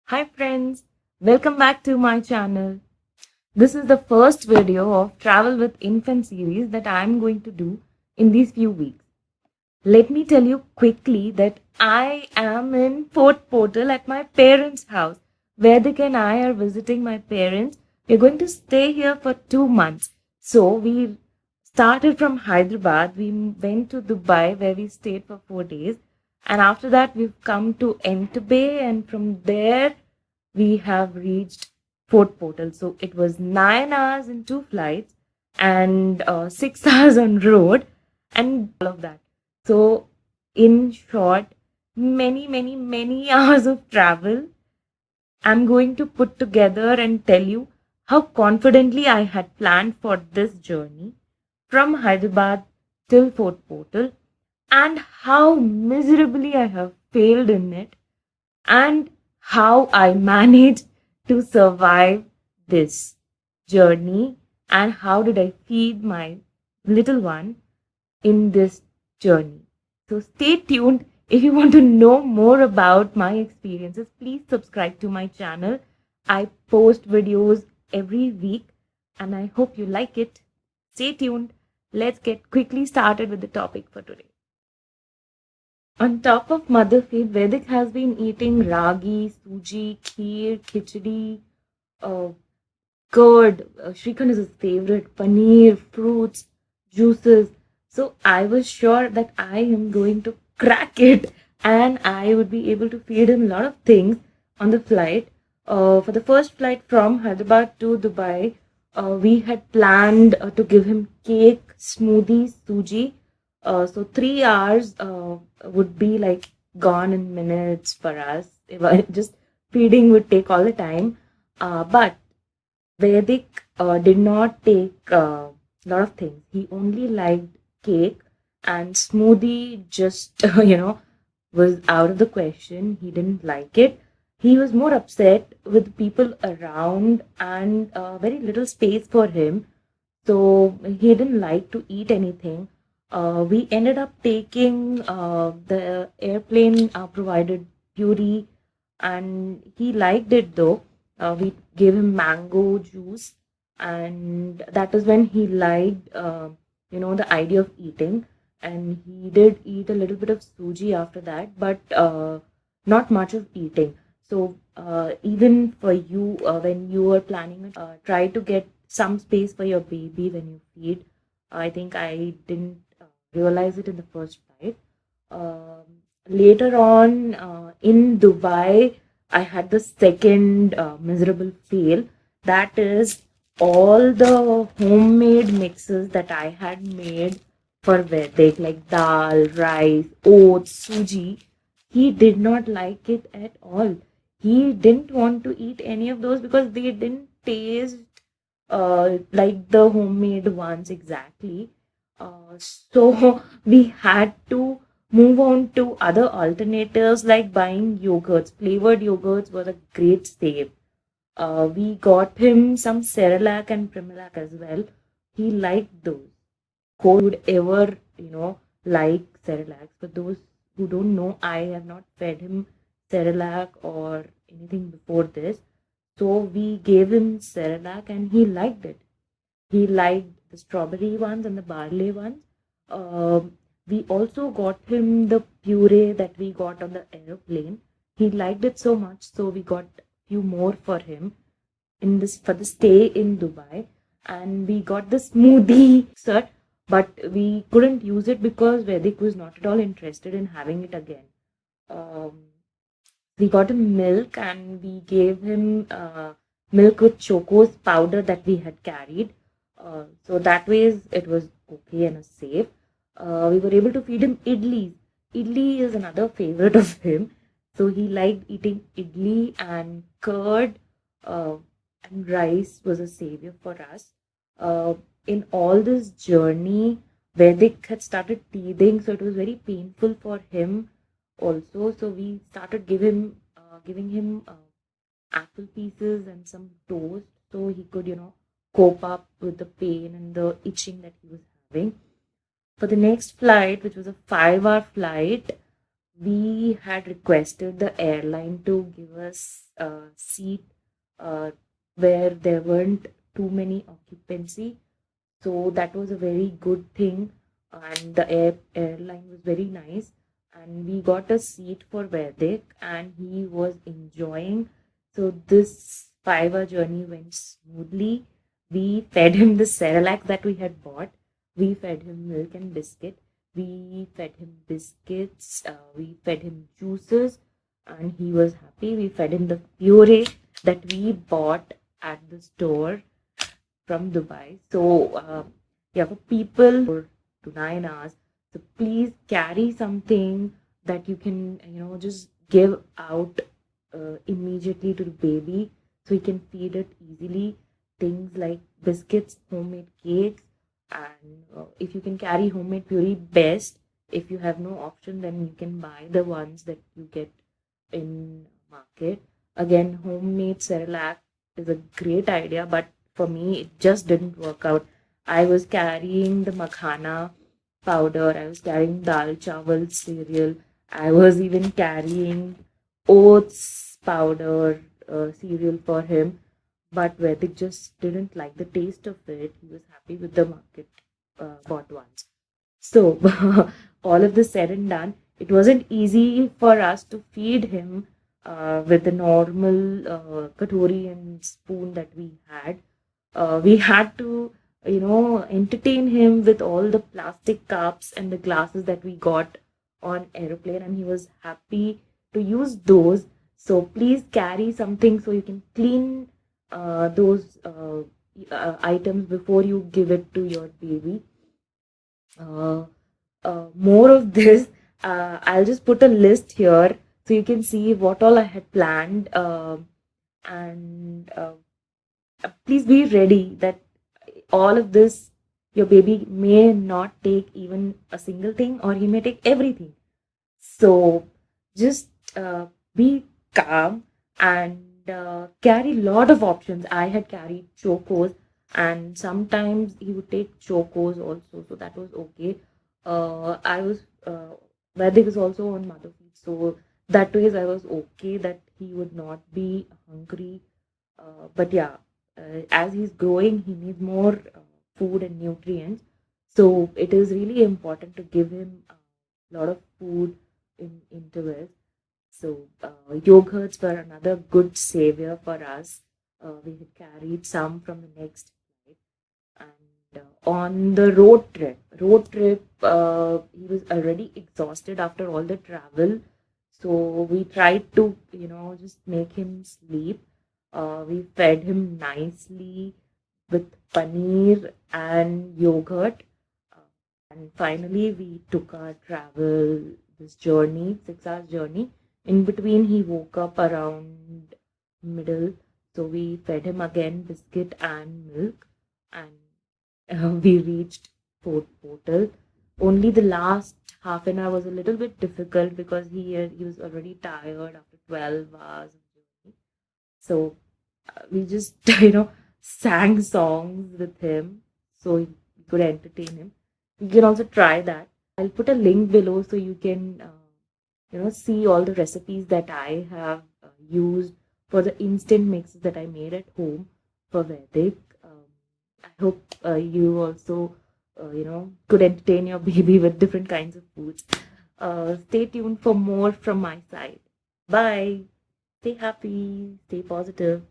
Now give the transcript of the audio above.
Hi friends, welcome back to my channel. This is the first video of Travel with Infant series that I am going to do in these few weeks. Let me tell you quickly that I am in Fort Portal at my parents' house. Vaidik and I are visiting my parents. We're going to stay here for 2 months. So we started from Hyderabad. We went to Dubai where we stayed for 4 days. And after that, we've come to Entebbe, and from there, we have reached Fort Portal. So it was 9 hours in two flights and 6 hours on road and all of that. So, in short, many hours of travel. I'm going to put together and tell you how confidently I had planned for this journey from Hyderabad till Fort Portal and how miserably I have failed in it and how I managed to survive this journey and how did I feed my little one in this journey. So stay tuned. If you want to know more about my experiences, please subscribe to my channel. I post videos every week and I hope you like it. Stay tuned. Let's get quickly started with the topic for today. On top of mother feed, Vedic has been eating ragi, suji, kheer, khichdi, uh, curd. Shrikand is his favorite. Paneer, fruits, juices. So I was sure that I am going to crack it and I would be able to feed him a lot of things on the flight. For the first flight from Hyderabad to Dubai, we had planned to give him cake, smoothies, suji. So 3 hours would be like gone in minutes for us. Just feeding would take all the time. But Vedic did not take a lot of things. He only liked cake and smoothie. Just was out of the question. He didn't like it. He was more upset with people around and very little space for him. So he didn't like to eat anything. We ended up taking the airplane provided puree, and he liked it though. We gave him mango juice, and that is when he liked, the idea of eating. And he did eat a little bit of suji after that, but not much of eating. So even for you, when you are planning, try to get some space for your baby when you feed. I think I didn't realize it in the first flight. Um, Later on in Dubai, I had the second miserable fail. That is all the homemade mixes that I had made for Vedic, like dal, rice, oats, suji. He did not like it at all. He didn't want to eat any of those because they didn't taste like the homemade ones exactly. So we had to move on to other alternatives like buying yogurts. Flavored yogurts was a great save. We got him some Cerelac and Primilac as well. He liked those. Would ever, like Cerelac. For those who don't know, I have not fed him Cerelac or anything before this. So we gave him Cerelac and he liked it. He liked the strawberry ones and the barley ones. We also got him the puree that we got on the aeroplane. He liked it so much, so we got few more for him in this for the stay in Dubai. And we got the smoothie set, but we couldn't use it because Vedic was not at all interested in having it again. Um, we got him milk and we gave him milk with chocos powder that we had carried. So that way it was okay and safe. We were able to feed him idlis. Idli is another favorite of him. So he liked eating idli, and curd uh, and rice was a savior for us. In all this journey, Vedic had started teething, so it was very painful for him also. So we started giving him apple pieces and some toast so he could, cope up with the pain and the itching that he was having. For the next flight, which was a 5-hour flight, we had requested the airline to give us a seat uh, where there weren't too many occupancy. So that was a very good thing, and the airline was very nice. And we got a seat for Vaidik, and he was enjoying. So this 5 hour journey went smoothly. We fed him the Cerelac that we had bought. We fed him milk and biscuit. We fed him biscuits. We fed him juices, and he was happy. We fed him the puree that we bought at the store from Dubai. So, yeah, for people 4 to 9 hours. So please carry something that you can, just give out immediately to the baby so he can feed it easily. Things like biscuits, homemade cakes, and if you can carry homemade puree, best. If you have no option, then you can buy the ones that you get in market. Again, homemade Cerelac is a great idea, but for me, it just didn't work out. I was carrying the makhana powder, I was carrying dal chawal cereal, I was even carrying oats powder cereal for him. But Vedic just didn't like the taste of it. He was happy with the market bought ones. So, all of this said and done, it wasn't easy for us to feed him with the normal katori and spoon that we had. We had to, entertain him with all the plastic cups and the glasses that we got on aeroplane, and he was happy to use those. So please carry something so you can clean those items before you give it to your baby. Uh, More of this, I'll just put a list here so you can see what all I had planned. And please be ready that all of this, your baby may not take even a single thing, or he may take everything. So just be calm and carry a lot of options. I had carried chocos, and sometimes he would take chocos also, so that was okay. I was Vedic was also on mother feed, so that ways I was okay that he would not be hungry. But yeah, as he's growing, he needs more food and nutrients. So it is really important to give him a lot of food in intervals. So yogurts were another good savior for us. We had carried some from the next flight, and on the road trip, he was already exhausted after all the travel. So we tried to, just make him sleep. We fed him nicely with paneer and yogurt. Uh, and finally, we took our travel, this journey, 6 hours journey. In between, he woke up around middle. So we fed him again biscuit and milk. And we reached Port Portal. Only the last half an hour was a little bit difficult because he was already tired after 12 hours of journey. So we just sang songs with him so he could entertain him. You can also try that. I'll put a link below so you can see all the recipes that I have used for the instant mixes that I made at home for Vedic. I hope you also could entertain your baby with different kinds of foods. Stay tuned for more from my side. Bye. Stay happy, stay positive.